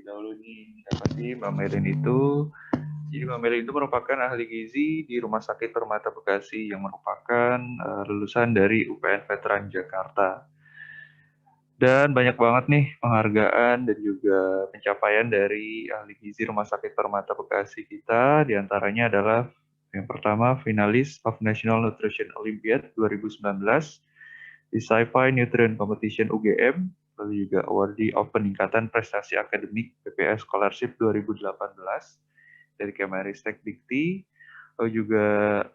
dahulu nih, siapa sih Mbak Melin itu? Jadi Mbak Melin itu merupakan ahli gizi di Rumah Sakit Permata Bekasi yang merupakan lulusan dari UPN Veteran Jakarta. Dan banyak banget nih penghargaan dan juga pencapaian dari ahli gizi Rumah Sakit Permata Bekasi kita. Di antaranya adalah yang pertama, finalis of National Nutrition Olympiad 2019 di Sci-Fi Nutrient Competition UGM, lalu juga awardee of peningkatan prestasi akademik PPS Scholarship 2018 dari Kemenristek Dikti, lalu juga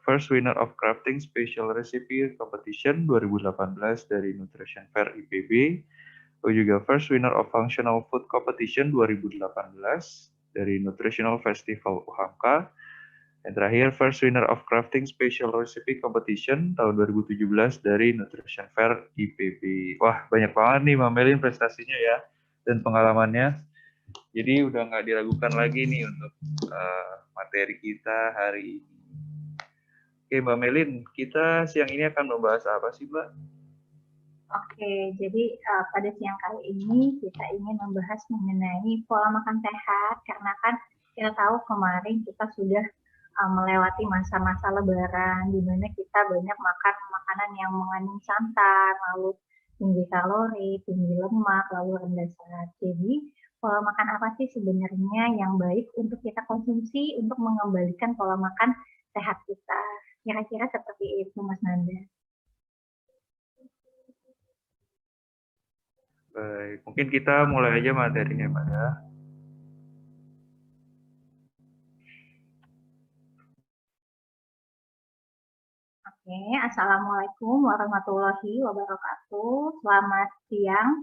first winner of Crafting Special Recipe Competition 2018 dari Nutrition Fair IPB, lalu juga first winner of Functional Food Competition 2018 dari Nutritional Festival UHAMKA, dan terakhir, first winner of Crafting Special Recipe Competition tahun 2017 dari Nutrition Fair IPB. Wah, banyak banget nih Mbak Melin prestasinya ya, dan pengalamannya. Jadi udah nggak diragukan lagi nih untuk materi kita hari ini. Oke Mbak Melin, kita siang ini akan membahas apa sih Mbak? Oke, jadi pada siang kali ini kita ingin membahas mengenai pola makan sehat, karena kan kita tahu kemarin kita sudah melewati masa-masa lebaran, di mana kita banyak makan makanan yang mengandung santan, lalu tinggi kalori, tinggi lemak, lalu rendah serat. Jadi, pola makan apa sih sebenarnya yang baik untuk kita konsumsi untuk mengembalikan pola makan sehat kita? Kira-kira seperti itu, Mas Nanda. Baik, mungkin kita mulai aja materinya Mbak ya. Oke, Assalamualaikum warahmatullahi wabarakatuh. Selamat siang,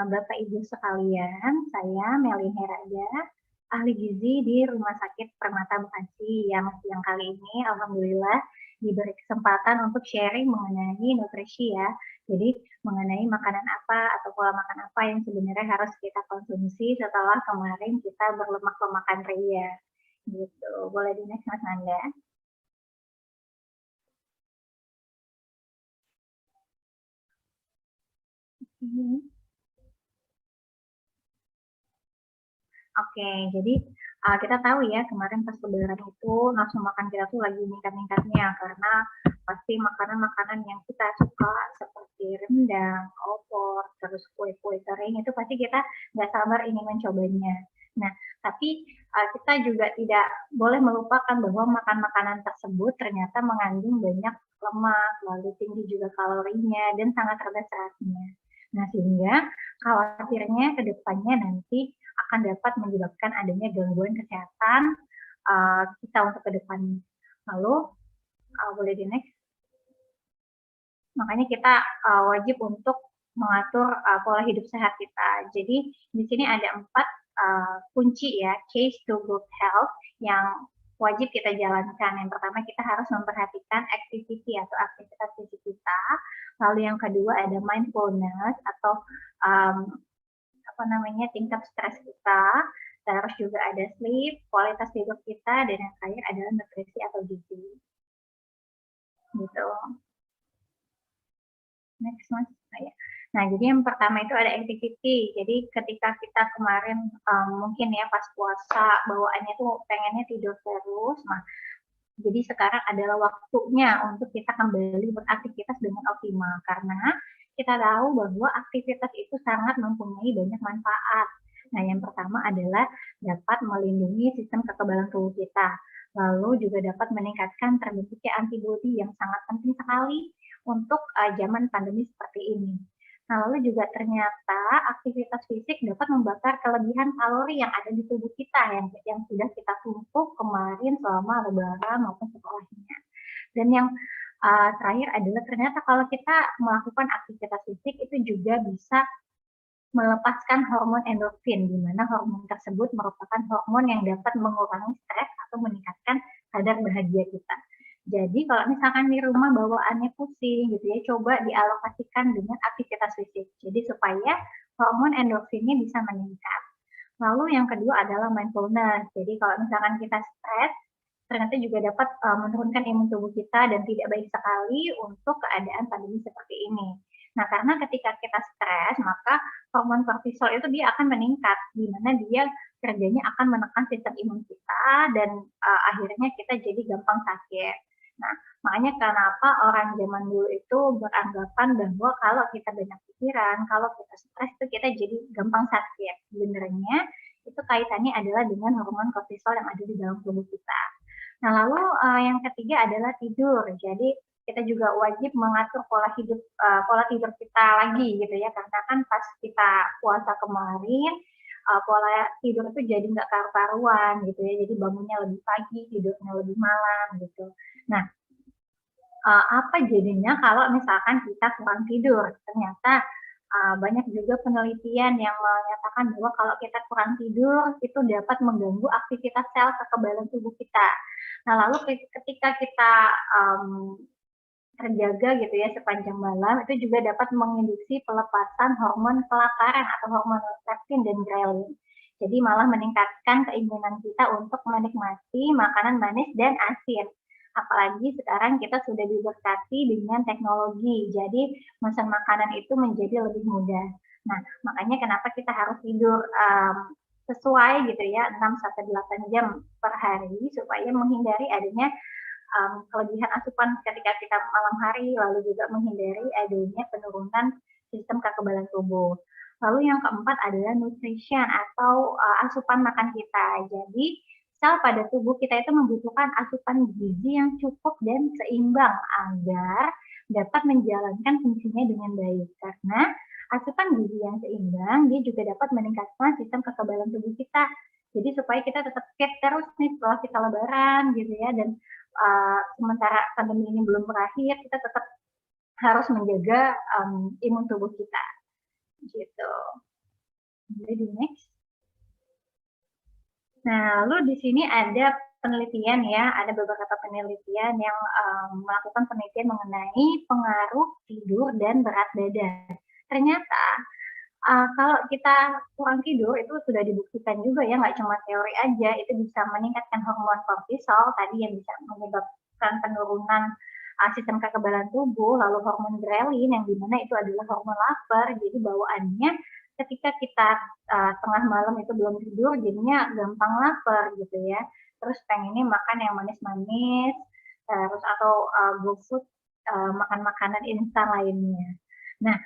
Bapak Ibu sekalian. Saya Melin Herada, ahli gizi di Rumah Sakit Permata Bekasi, yang siang kali ini alhamdulillah diberi kesempatan untuk sharing mengenai nutrisi ya. Jadi mengenai makanan apa atau pola makan apa yang sebenarnya harus kita konsumsi setelah kemarin kita berlemak-lemakan ria. Gitu. Boleh di-next Mas Nanda? Oke, jadi kita tahu ya kemarin pas lebaran itu nafsu makan kita tuh lagi meningkat-meningkatnya karena pasti makanan-makanan yang kita suka seperti rendang, opor, terus kue-kue kering itu pasti kita nggak sabar ingin mencobanya. Nah, tapi kita juga tidak boleh melupakan bahwa makan makanan tersebut ternyata mengandung banyak lemak, lalu tinggi juga kalorinya dan sangat rendah seratnya. Nah, sehingga khawatirnya ke depannya nanti akan dapat menyebabkan adanya gangguan kesehatan kita untuk ke depan. Lalu, boleh di next. Makanya kita wajib untuk mengatur pola hidup sehat kita. Jadi di sini ada 4 kunci ya, keys to good health yang wajib kita jalankan. Yang pertama kita harus memperhatikan activity atau aktivitas fisik kita. Lalu yang kedua ada mindfulness atau tingkat stres kita, terus juga ada sleep, kualitas tidur kita, dan yang terakhir adalah nutrisi atau gizi. Gitu. Next, Mas. Nah, jadi yang pertama itu ada activity. Jadi ketika kita kemarin mungkin ya pas puasa bawaannya tuh pengennya tidur terus, nah jadi sekarang adalah waktunya untuk kita kembali beraktivitas dengan optimal karena kita tahu bahwa aktivitas itu sangat mempunyai banyak manfaat. Nah, yang pertama adalah dapat melindungi sistem kekebalan tubuh kita. Lalu juga dapat meningkatkan terbentuknya antibodi yang sangat penting sekali untuk zaman pandemi seperti ini. Nah, lalu juga ternyata aktivitas fisik dapat membakar kelebihan kalori yang ada di tubuh kita yang sudah kita tumpuk kemarin selama lebaran maupun setelahnya. Dan yang terakhir adalah ternyata kalau kita melakukan aktivitas fisik itu juga bisa melepaskan hormon endorfin, di mana hormon tersebut merupakan hormon yang dapat mengurangi stres atau meningkatkan kadar bahagia kita. Jadi kalau misalkan di rumah bawaannya pusing gitu ya, coba dialokasikan dengan aktivitas fisik. Jadi supaya hormon endorfinnya bisa meningkat. Lalu yang kedua adalah mindfulness. Jadi kalau misalkan kita stres, ternyata juga dapat menurunkan imun tubuh kita dan tidak baik sekali untuk keadaan pandemi seperti ini. Nah, karena ketika kita stres, maka hormon kortisol itu dia akan meningkat, di mana dia kerjanya akan menekan sistem imun kita dan akhirnya kita jadi gampang sakit. Nah, makanya kenapa orang zaman dulu itu beranggapan bahwa kalau kita banyak pikiran, kalau kita stres itu kita jadi gampang sakit. Sebenarnya itu kaitannya adalah dengan hormon kortisol yang ada di dalam tubuh kita. Nah, lalu yang ketiga adalah tidur. Jadi kita juga wajib mengatur pola tidur kita lagi gitu ya, karena kan pas kita puasa kemarin pola tidur itu jadi nggak karu-karuan gitu ya, jadi bangunnya lebih pagi, tidurnya lebih malam gitu. Nah, apa jadinya kalau misalkan kita kurang tidur? Ternyata banyak juga penelitian yang menyatakan bahwa kalau kita kurang tidur itu dapat mengganggu aktivitas sel kekebalan tubuh kita. Nah, lalu ketika kita terjaga gitu ya sepanjang malam, itu juga dapat menginduksi pelepasan hormon kelaparan atau hormon leptin dan ghrelin. Jadi malah meningkatkan keinginan kita untuk menikmati makanan manis dan asin. Apalagi sekarang kita sudah diberkati dengan teknologi, jadi pesan makanan itu menjadi lebih mudah. Nah, makanya kenapa kita harus tidur sesuai gitu ya, 6-8 jam per hari supaya menghindari adanya kelebihan asupan ketika kita malam hari, lalu juga menghindari adanya penurunan sistem kekebalan tubuh. Lalu yang keempat adalah nutrition atau asupan makan kita. Jadi sel pada tubuh kita itu membutuhkan asupan gizi yang cukup dan seimbang agar dapat menjalankan fungsinya dengan baik. Karena asupan gizi yang seimbang dia juga dapat meningkatkan sistem kekebalan tubuh kita. Jadi supaya kita tetap fit terus nih setelah kita lebaran gitu ya, dan sementara pandemi ini belum berakhir, kita tetap harus menjaga imun tubuh kita, gitu. Boleh di next. Nah, lalu di sini ada penelitian ya, ada beberapa penelitian yang melakukan penelitian mengenai pengaruh tidur dan berat badan. Ternyata kalau kita kurang tidur itu sudah dibuktikan juga ya, nggak cuma teori aja, itu bisa meningkatkan hormon kortisol tadi yang bisa menyebabkan penurunan sistem kekebalan tubuh, lalu hormon ghrelin yang dimana itu adalah hormon lapar, jadi bawaannya ketika kita tengah malam itu belum tidur, jadinya gampang lapar gitu ya. Terus pengennya makan yang manis-manis, terus atau GoFood, makan makanan instan lainnya. Nah,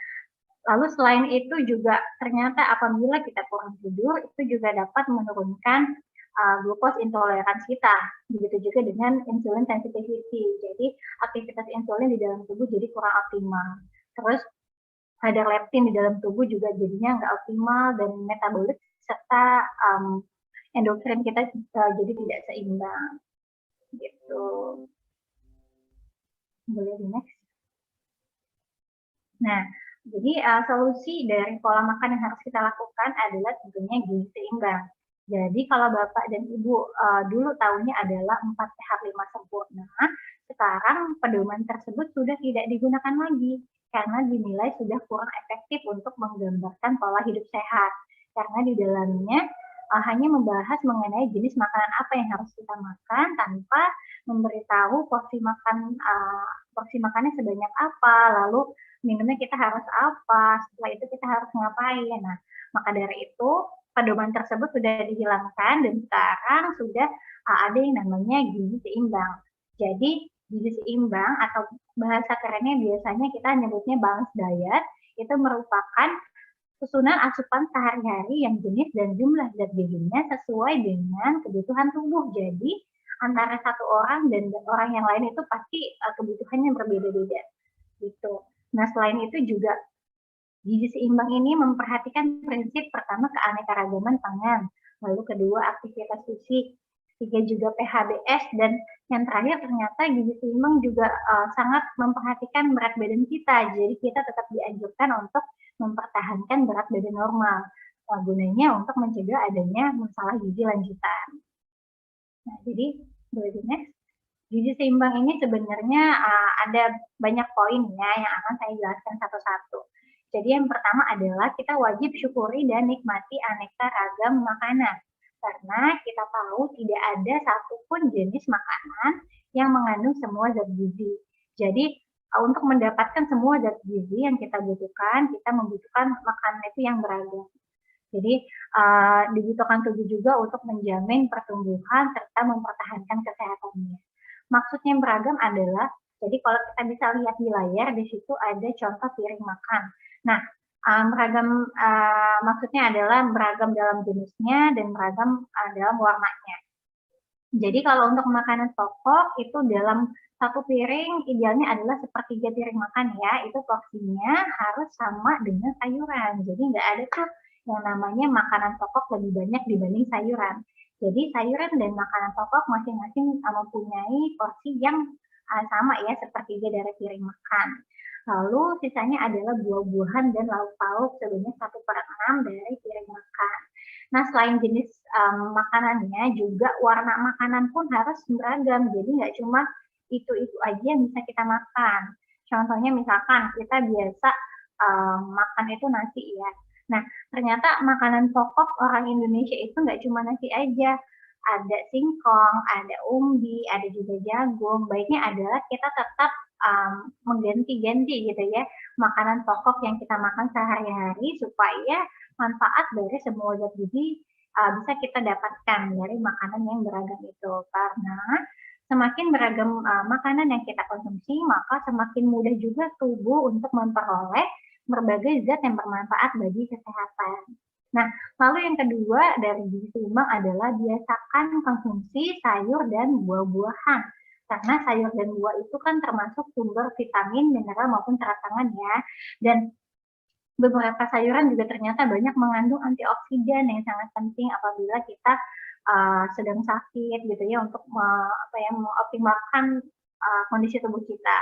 lalu selain itu juga ternyata apabila kita kurang tidur itu juga dapat menurunkan glucose intolerance kita. Begitu juga dengan insulin sensitivity. Jadi aktivitas insulin di dalam tubuh jadi kurang optimal. Terus kadar leptin di dalam tubuh juga jadinya nggak optimal dan metabolit serta endokrin kita jadi tidak seimbang. Gitu. Boleh di next. Nah, jadi solusi dari pola makan yang harus kita lakukan adalah tentunya gizi seimbang. Jadi kalau Bapak dan Ibu dulu tahunya adalah 4 sehat 5 sempurna, sekarang pedoman tersebut sudah tidak digunakan lagi karena dinilai sudah kurang efektif untuk menggambarkan pola hidup sehat. Karena di dalamnya hanya membahas mengenai jenis makanan apa yang harus kita makan tanpa memberitahu porsi makannya sebanyak apa, lalu minumnya kita harus apa, setelah itu kita harus ngapain. Nah, maka dari itu pedoman tersebut sudah dihilangkan dan sekarang sudah ada yang namanya gizi seimbang. Jadi gizi seimbang atau bahasa kerennya biasanya kita nyebutnya balanced diet, itu merupakan susunan asupan sehari-hari yang jenis dan jumlah zat gizinya sesuai dengan kebutuhan tubuh. Jadi antara satu orang dan orang yang lain itu pasti kebutuhannya berbeda-beda gitu. Nah, selain itu juga gizi seimbang ini memperhatikan prinsip pertama keanekaragaman pangan, lalu kedua aktivitas fisik, ketiga juga PHBS, dan yang terakhir ternyata gizi seimbang juga sangat memperhatikan berat badan kita. Jadi kita tetap dianjurkan untuk mempertahankan berat badan normal. Gunanya untuk mencegah adanya masalah gizi lanjutan. Nah, jadi boleh di next. Gizi seimbang ini sebenarnya ada banyak poin ya yang akan saya jelaskan satu-satu. Jadi yang pertama adalah kita wajib syukuri dan nikmati aneka ragam makanan. Karena kita tahu tidak ada satupun jenis makanan yang mengandung semua zat gizi. Jadi untuk mendapatkan semua zat gizi yang kita butuhkan, kita membutuhkan makanan itu yang beragam. Jadi dibutuhkan tubuh juga untuk menjamin pertumbuhan serta mempertahankan kesehatannya. Maksudnya beragam adalah, jadi kalau kita bisa lihat di layar, di situ ada contoh piring makan. Nah, beragam maksudnya adalah beragam dalam jenisnya dan beragam dalam warnanya. Jadi kalau untuk makanan pokok itu dalam satu piring idealnya adalah sepertiga piring makan ya, itu porsinya harus sama dengan sayuran. Jadi nggak ada tuh yang namanya makanan pokok lebih banyak dibanding sayuran. Jadi sayuran dan makanan pokok masing-masing mempunyai porsi yang sama ya, sepertiga dari piring makan. Lalu sisanya adalah buah-buahan dan lauk pauk sebanyak 1/6 dari piring makan. Nah, selain jenis makanannya, juga warna makanan pun harus beragam. Jadi nggak cuma itu-itu aja yang bisa kita makan. Contohnya misalkan kita biasa makan itu nasi ya. Nah, ternyata makanan pokok orang Indonesia itu nggak cuma nasi aja. Ada singkong, ada umbi, ada juga jagung. Baiknya adalah kita tetap mengganti-ganti gitu ya makanan pokok yang kita makan sehari-hari supaya manfaat dari semua zat gizi bisa kita dapatkan dari makanan yang beragam itu. Karena semakin beragam makanan yang kita konsumsi, maka semakin mudah juga tubuh untuk memperoleh berbagai zat yang bermanfaat bagi kesehatan. Nah, lalu yang kedua dari gizi seimbang adalah biasakan konsumsi sayur dan buah-buahan. Karena sayur dan buah itu kan termasuk sumber vitamin, mineral maupun serat pangan ya. Dan beberapa sayuran juga ternyata banyak mengandung antioksidan yang sangat penting apabila kita sedang sakit gitu ya, untuk mengoptimalkan kondisi tubuh kita.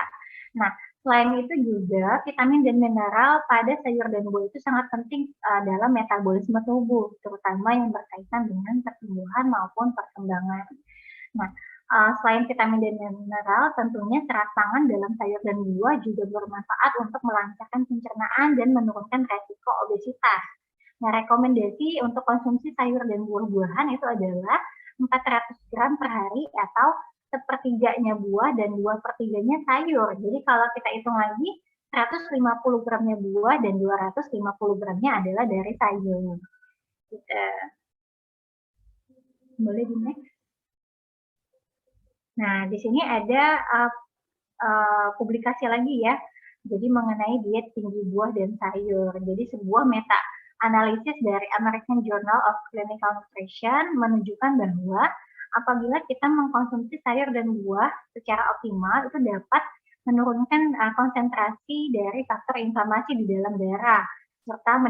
Nah, selain itu juga vitamin dan mineral pada sayur dan buah itu sangat penting dalam metabolisme tubuh, terutama yang berkaitan dengan pertumbuhan maupun perkembangan. Nah, selain vitamin dan mineral, tentunya serat pangan dalam sayur dan buah juga bermanfaat untuk melancarkan pencernaan dan menurunkan resiko obesitas. Nah, rekomendasi untuk konsumsi sayur dan buah-buahan itu adalah 400 gram per hari atau sepertiganya buah dan 2/3-nya sayur. Jadi kalau kita hitung lagi, 150 gramnya buah dan 250 gramnya adalah dari sayur. Gitu. Boleh di next? Nah, di sini ada publikasi lagi ya, jadi mengenai diet tinggi buah dan sayur. Jadi sebuah meta analisis dari American Journal of Clinical Nutrition menunjukkan bahwa apabila kita mengkonsumsi sayur dan buah secara optimal, itu dapat menurunkan konsentrasi dari faktor inflamasi di dalam darah, serta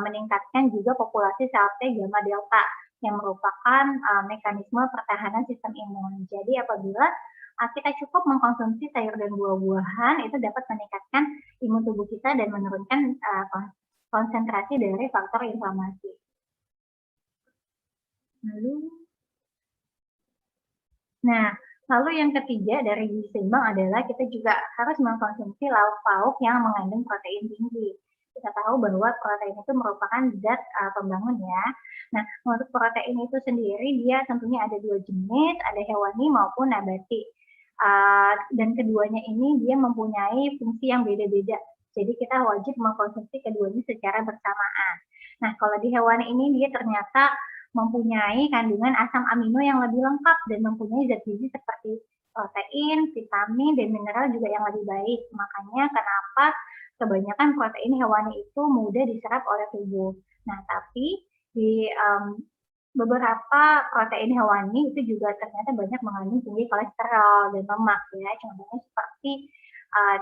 meningkatkan juga populasi sel T gamma delta yang merupakan mekanisme pertahanan sistem imun. Jadi apabila kita cukup mengkonsumsi sayur dan buah-buahan, itu dapat meningkatkan imun tubuh kita dan menurunkan konsentrasi dari faktor inflamasi. Lalu yang ketiga dari gizi seimbang adalah kita juga harus mengkonsumsi lauk pauk yang mengandung protein tinggi. Kita tahu bahwa protein itu merupakan zat pembangun ya. Nah, untuk protein itu sendiri dia tentunya ada dua jenis, ada hewani maupun nabati. Dan keduanya ini dia mempunyai fungsi yang beda-beda. Jadi kita wajib mengkonsumsi keduanya secara bersamaan. Nah, kalau di hewani ini dia ternyata mempunyai kandungan asam amino yang lebih lengkap dan mempunyai zat gizi seperti protein, vitamin, dan mineral juga yang lebih baik. Makanya kenapa kebanyakan protein hewani itu mudah diserap oleh tubuh. Nah, tapi di beberapa protein hewani itu juga ternyata banyak mengandung tinggi kolesterol dan lemak ya. Contohnya seperti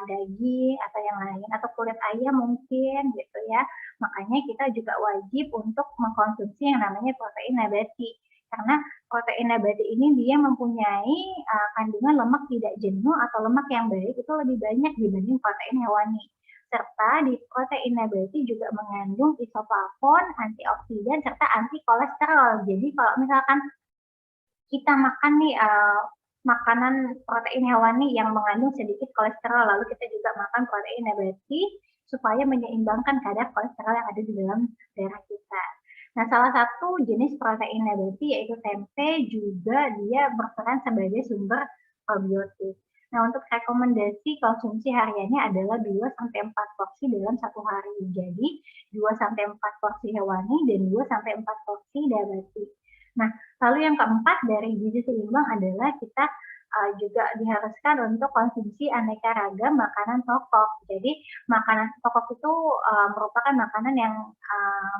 daging atau yang lain, atau kulit ayam mungkin gitu ya. Makanya kita juga wajib untuk mengkonsumsi yang namanya protein nabati. Karena protein nabati ini dia mempunyai kandungan lemak tidak jenuh atau lemak yang baik itu lebih banyak dibanding protein hewani. Serta di protein nabati juga mengandung isoflavon, antioksidan, serta anti kolesterol. Jadi kalau misalkan kita makan nih makanan protein hewani yang mengandung sedikit kolesterol, lalu kita juga makan protein nabati supaya menyeimbangkan kadar kolesterol yang ada di dalam darah kita. Nah, salah satu jenis protein nabati yaitu tempe juga dia berperan sebagai sumber probiotik. Nah, untuk rekomendasi konsumsi hariannya adalah 2-4 porsi dalam satu hari. Jadi, 2-4 porsi hewani dan 2-4 porsi nabati. Nah, lalu yang keempat dari gizi seimbang adalah kita juga diharuskan untuk konsumsi aneka ragam makanan pokok. Jadi, makanan pokok itu merupakan makanan yang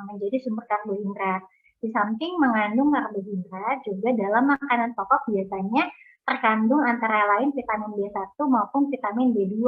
menjadi sumber karbohidrat. Di samping mengandung karbohidrat, juga dalam makanan pokok biasanya terkandung antara lain vitamin B1 maupun vitamin B2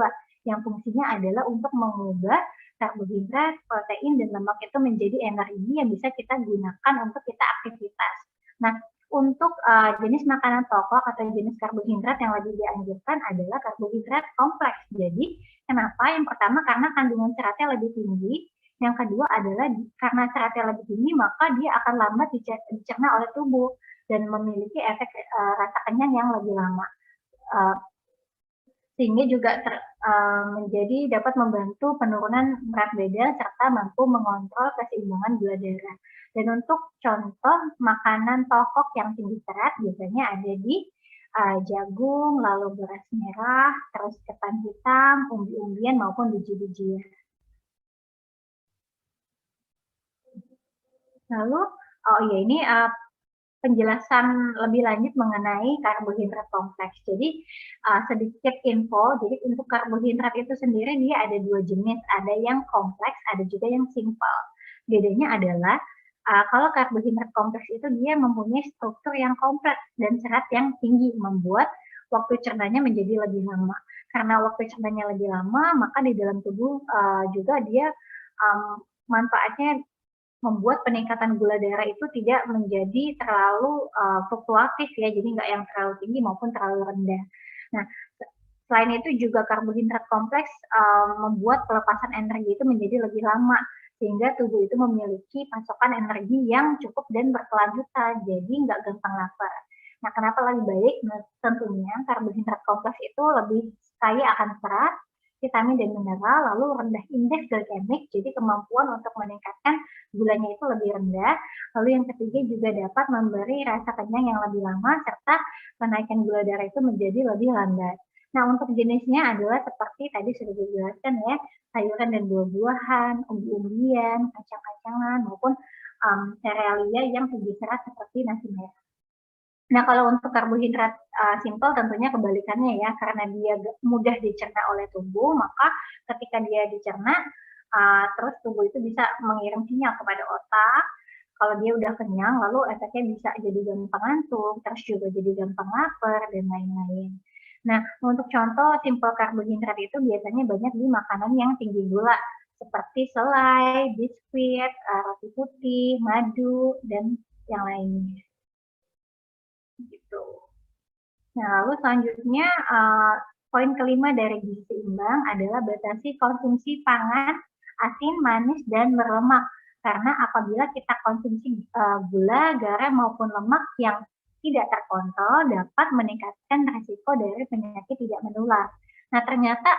yang fungsinya adalah untuk mengubah karbohidrat, protein, dan lemak itu menjadi energi yang bisa kita gunakan untuk kita aktivitas. Nah, untuk jenis makanan pokok atau jenis karbohidrat yang lebih dianjurkan adalah karbohidrat kompleks. Jadi, kenapa? Yang pertama karena kandungan seratnya lebih tinggi. Yang kedua adalah karena seratnya lebih tinggi, maka dia akan lambat dicerna oleh tubuh dan memiliki efek rasa kenyang yang lebih lama. Sehingga juga menjadi dapat membantu penurunan berat badan serta mampu mengontrol keseimbangan gula darah. Dan untuk contoh makanan pokok yang tinggi serat biasanya ada di jagung, lalu beras merah, terus ketan hitam, umbi-umbian maupun biji-bijian. Lalu, ini penjelasan lebih lanjut mengenai karbohidrat kompleks. Jadi, sedikit info, jadi untuk karbohidrat itu sendiri dia ada 2 jenis, ada yang kompleks, ada juga yang simpel. Bedanya adalah, kalau karbohidrat kompleks itu dia mempunyai struktur yang kompleks dan serat yang tinggi, membuat waktu cernanya menjadi lebih lama. Karena waktu cernanya lebih lama, maka di dalam tubuh juga dia manfaatnya membuat peningkatan gula darah itu tidak menjadi terlalu fluktuatif ya, jadi nggak yang terlalu tinggi maupun terlalu rendah. Nah, selain itu juga karbohidrat kompleks membuat pelepasan energi itu menjadi lebih lama, sehingga tubuh itu memiliki pasokan energi yang cukup dan berkelanjutan, jadi nggak gampang lapar. Nah, kenapa lebih baik? Nah, tentunya karbohidrat kompleks itu lebih kaya akan serat, vitamin dan mineral, lalu rendah indeks glikemik, jadi kemampuan untuk meningkatkan gulanya itu lebih rendah. Lalu yang ketiga juga dapat memberi rasa kenyang yang lebih lama, serta kenaikan gula darah itu menjadi lebih lambat. Nah, untuk jenisnya adalah seperti tadi sudah dijelaskan ya, sayuran dan buah-buahan, umbi-umbian, kacang-kacangan, maupun serealia yang tinggi serat seperti nasi merah. Nah, kalau untuk karbohidrat simpel tentunya kebalikannya ya, karena dia mudah dicerna oleh tubuh, maka ketika dia dicerna, terus tubuh itu bisa mengirim sinyal kepada otak, kalau dia udah kenyang, lalu efeknya bisa jadi gampang ngantuk, terus juga jadi gampang lapar, dan lain-lain. Nah, untuk contoh simpel karbohidrat itu biasanya banyak di makanan yang tinggi gula, seperti selai, biskuit, roti putih, madu, dan yang lainnya. Gitu. Nah, lalu selanjutnya poin kelima dari gizi seimbang adalah batasi konsumsi pangan asin, manis, dan berlemak. Karena apabila kita konsumsi gula, garam, maupun lemak yang tidak terkontrol dapat meningkatkan risiko dari penyakit tidak menular. Nah, ternyata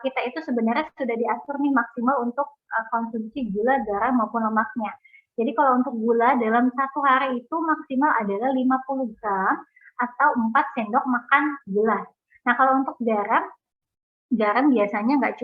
kita itu sebenarnya sudah diatur nih maksimal untuk konsumsi gula, garam, maupun lemaknya. Jadi kalau untuk gula dalam satu hari itu maksimal adalah 50 gram atau 4 sendok makan gula. Nah, kalau untuk garam biasanya nggak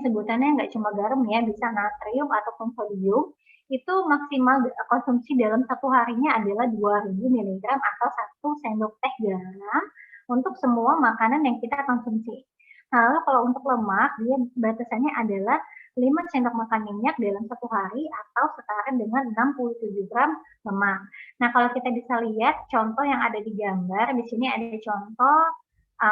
sebutannya nggak cuma garam ya, bisa natrium ataupun sodium. Itu maksimal konsumsi dalam satu harinya adalah 2000 mg atau 1 sendok teh garam untuk semua makanan yang kita konsumsi. Nah, lalu kalau untuk lemak, dia batasannya adalah 5 sendok makan minyak dalam satu hari atau setara dengan 67 gram lemak. Nah, kalau kita bisa lihat contoh yang ada di gambar, di sini ada contoh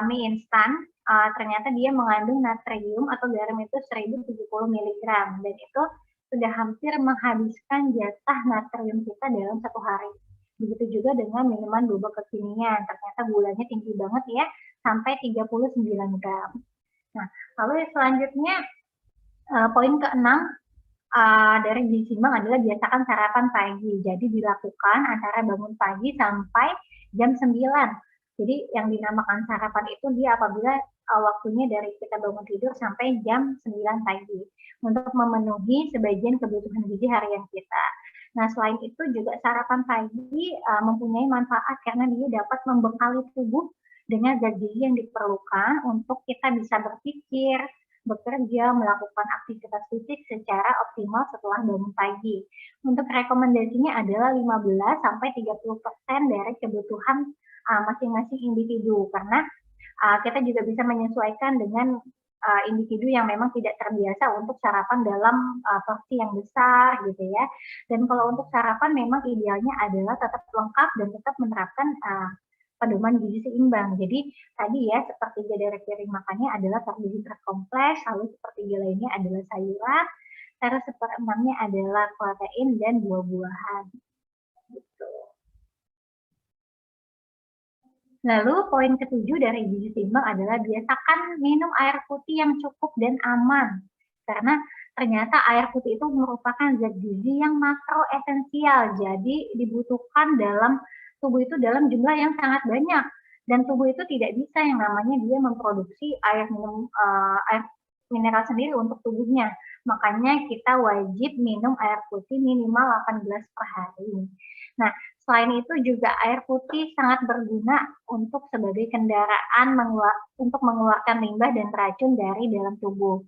mie instan, ternyata dia mengandung natrium atau garam itu 1070 mg, dan itu sudah hampir menghabiskan jatah natrium kita dalam satu hari. Begitu juga dengan minuman boba kekinian, ternyata gulanya tinggi banget ya, sampai 39 gram. Nah, lalu selanjutnya poin ke-6 dari gizi seimbang adalah biasakan sarapan pagi. Jadi dilakukan antara bangun pagi sampai jam 9. Jadi yang dinamakan sarapan itu dia apabila waktunya dari kita bangun tidur sampai jam 9 pagi untuk memenuhi sebagian kebutuhan gizi harian kita. Nah, selain itu juga sarapan pagi mempunyai manfaat karena dia dapat membekali tubuh dengan zat gizi yang diperlukan untuk kita bisa berpikir, bekerja, melakukan aktivitas fisik secara optimal setelah bangun pagi. Untuk rekomendasinya adalah 15-30% dari kebutuhan masing-masing individu, karena kita juga bisa menyesuaikan dengan individu yang memang tidak terbiasa untuk sarapan dalam porsi yang besar gitu ya. Dan kalau untuk sarapan memang idealnya adalah tetap lengkap dan tetap menerapkan pedoman gizi seimbang. Jadi tadi ya sepertiga dari piring makannya adalah karbohidrat kompleks, lalu sepertiga lainnya adalah sayuran, terus seperenamnya adalah protein dan buah-buahan. Gitu. Lalu poin ketujuh dari gizi seimbang adalah biasakan minum air putih yang cukup dan aman. Karena ternyata air putih itu merupakan zat gizi yang makro esensial. Jadi dibutuhkan dalam tubuh itu dalam jumlah yang sangat banyak. Dan tubuh itu tidak bisa yang namanya dia memproduksi air mineral sendiri untuk tubuhnya. Makanya kita wajib minum air putih minimal 8 gelas per hari. Nah, selain itu juga air putih sangat berguna untuk sebagai kendaraan untuk mengeluarkan limbah dan racun dari dalam tubuh.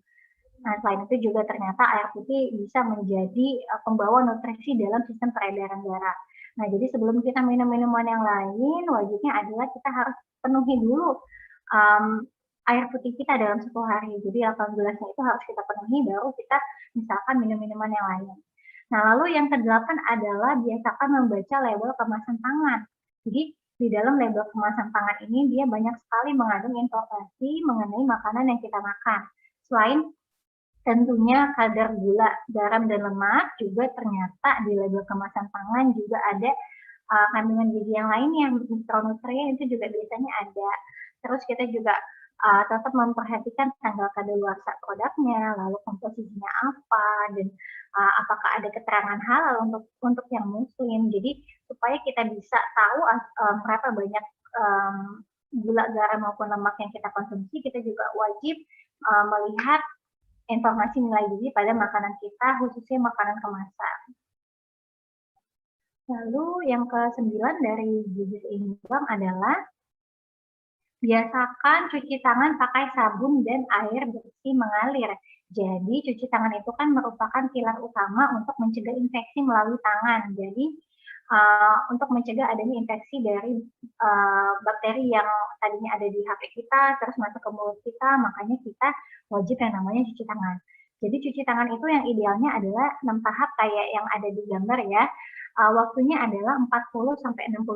Nah, selain itu juga ternyata air putih bisa menjadi pembawa nutrisi dalam sistem peredaran darah. Nah, jadi sebelum kita minum minuman yang lain, wajibnya adalah kita harus penuhi dulu air putih kita dalam satu hari. Jadi 8 gelasnya itu harus kita penuhi, baru kita misalkan minum minuman yang lain. Nah, lalu yang ke-8 adalah biasakan membaca label kemasan pangan. Jadi, di dalam label kemasan pangan ini, dia banyak sekali mengandung informasi mengenai makanan yang kita makan. Selain tentunya kadar gula, garam, dan lemak, juga ternyata di label kemasan pangan juga ada kandungan gizi yang lainnya, mikronutrien itu juga biasanya ada. Terus kita juga tetap memperhatikan tanggal kadaluarsa produknya, lalu komposisinya apa, dan apakah ada keterangan halal untuk yang muslim. Jadi supaya kita bisa tahu berapa banyak gula, garam maupun lemak yang kita konsumsi, kita juga wajib melihat informasi nilai gizi pada makanan kita, khususnya makanan kemasan. Lalu yang ke-9 dari gizi seimbang adalah biasakan cuci tangan pakai sabun dan air bersih mengalir. Jadi cuci tangan itu kan merupakan pilar utama untuk mencegah infeksi melalui tangan. Jadi untuk mencegah adanya infeksi dari bakteri yang tadinya ada di HP kita, terus masuk ke mulut kita, makanya kita wajib yang namanya cuci tangan. Jadi cuci tangan itu yang idealnya adalah 6 tahap kayak yang ada di gambar ya. Waktunya adalah 40-60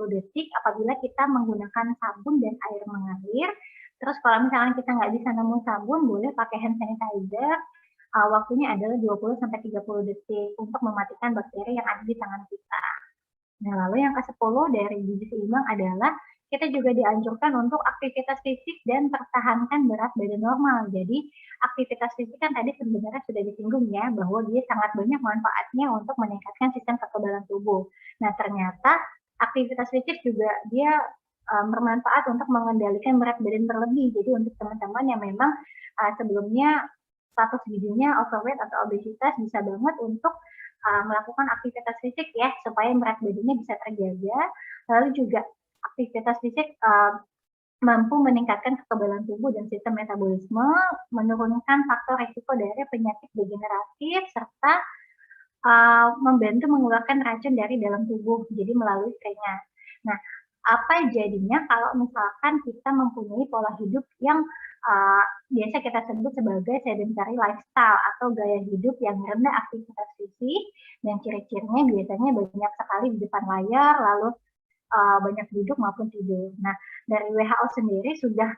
detik apabila kita menggunakan sabun dan air mengalir. Terus kalau misalkan kita nggak bisa nemu sabun, boleh pakai hand sanitizer. Waktunya adalah 20-30 detik untuk mematikan bakteri yang ada di tangan kita. Nah, lalu yang ke-10 dari gizi seimbang adalah kita juga dianjurkan untuk aktivitas fisik dan pertahankan berat badan normal. Jadi, aktivitas fisik kan tadi sebenarnya sudah disinggung ya, bahwa dia sangat banyak manfaatnya untuk meningkatkan sistem kekebalan tubuh. Nah, ternyata aktivitas fisik juga dia bermanfaat untuk mengendalikan berat badan berlebih. Jadi, untuk teman-teman yang memang sebelumnya status gizinya overweight atau obesitas, bisa banget untuk melakukan aktivitas fisik ya, supaya berat badannya bisa terjaga. Lalu juga aktivitas fisik mampu meningkatkan kekebalan tubuh dan sistem metabolisme, menurunkan faktor risiko dari penyakit degeneratif, serta membantu mengeluarkan racun dari dalam tubuh, jadi melalui keringat. Nah, apa jadinya kalau misalkan kita mempunyai pola hidup yang biasa kita sebut sebagai sedentary lifestyle atau gaya hidup yang rendah aktivitas fisik, dan ciri-cirinya biasanya banyak sekali di depan layar, lalu banyak duduk maupun tidur. Nah, dari WHO sendiri sudah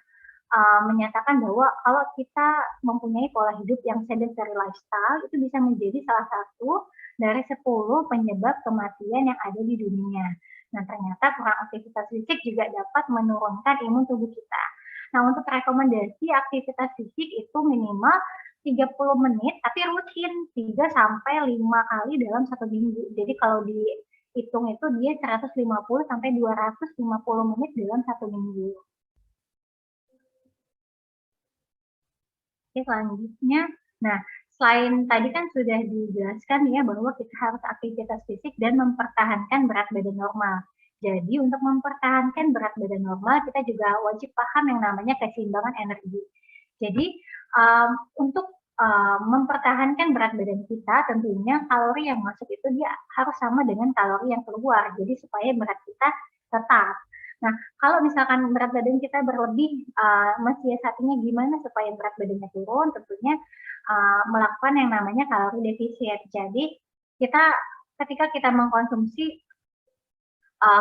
menyatakan bahwa kalau kita mempunyai pola hidup yang sedentary lifestyle, itu bisa menjadi salah satu dari 10 penyebab kematian yang ada di dunia. Nah, ternyata kurang aktivitas fisik juga dapat menurunkan imun tubuh kita. Nah, untuk rekomendasi aktivitas fisik itu minimal 30 menit, tapi rutin 3-5 kali dalam 1 minggu. Jadi kalau dihitung itu dia 150-250 menit dalam 1 minggu. Oke, selanjutnya, nah selain tadi kan sudah dijelaskan ya bahwa kita harus aktivitas fisik dan mempertahankan berat badan normal. Jadi untuk mempertahankan berat badan normal, kita juga wajib paham yang namanya keseimbangan energi. Jadi untuk mempertahankan berat badan kita, tentunya kalori yang masuk itu dia harus sama dengan kalori yang keluar. Jadi supaya berat kita tetap. Nah, kalau misalkan berat badan kita berlebih, mensiasatinya gimana supaya berat badannya turun? Tentunya melakukan yang namanya kalori defisit. Jadi kita ketika kita mengkonsumsi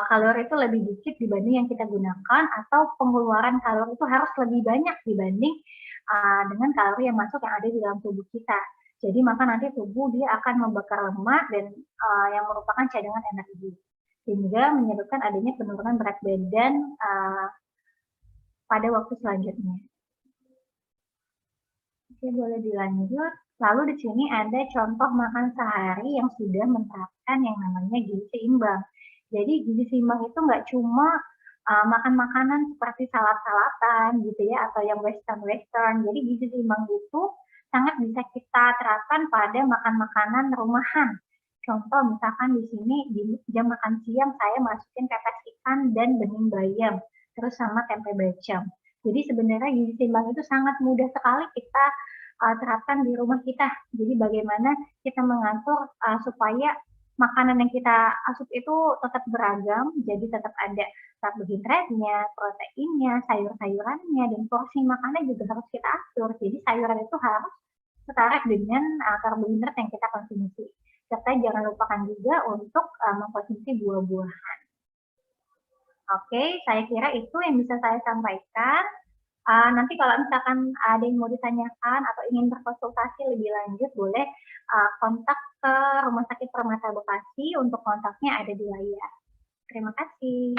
kalori itu lebih dikit dibanding yang kita gunakan, atau pengeluaran kalori itu harus lebih banyak dibanding dengan kalori yang masuk yang ada di dalam tubuh kita. Jadi maka nanti tubuh dia akan membakar lemak dan yang merupakan cadangan energi, sehingga menyebabkan adanya penurunan berat badan pada waktu selanjutnya. Oke, boleh dilanjut. Lalu di sini ada contoh makan sehari yang sudah menerapkan yang namanya gizi seimbang. Jadi gizi seimbang itu nggak cuma makan makanan seperti salad-salatan gitu ya, atau yang western-western. Jadi gizi seimbang itu sangat bisa kita terapkan pada makan makanan rumahan. Contoh misalkan di sini di jam makan siang saya masukin pepes ikan dan bening bayam, terus sama tempe bacem. Jadi sebenarnya gizi seimbang itu sangat mudah sekali kita terapkan di rumah kita. Jadi bagaimana kita mengatur supaya makanan yang kita asup itu tetap beragam, jadi tetap ada karbohidratnya, proteinnya, sayur-sayurannya, dan porsi makanan juga harus kita atur. Jadi sayuran itu harus setara dengan karbohidrat yang kita konsumsi. Serta jangan lupakan juga untuk mengkonsumsi buah-buahan. Oke, saya kira itu yang bisa saya sampaikan. Nanti kalau misalkan ada yang mau ditanyakan atau ingin berkonsultasi lebih lanjut, boleh kontak ke Rumah Sakit Permata Bekasi, untuk kontaknya ada di layar. Terima kasih.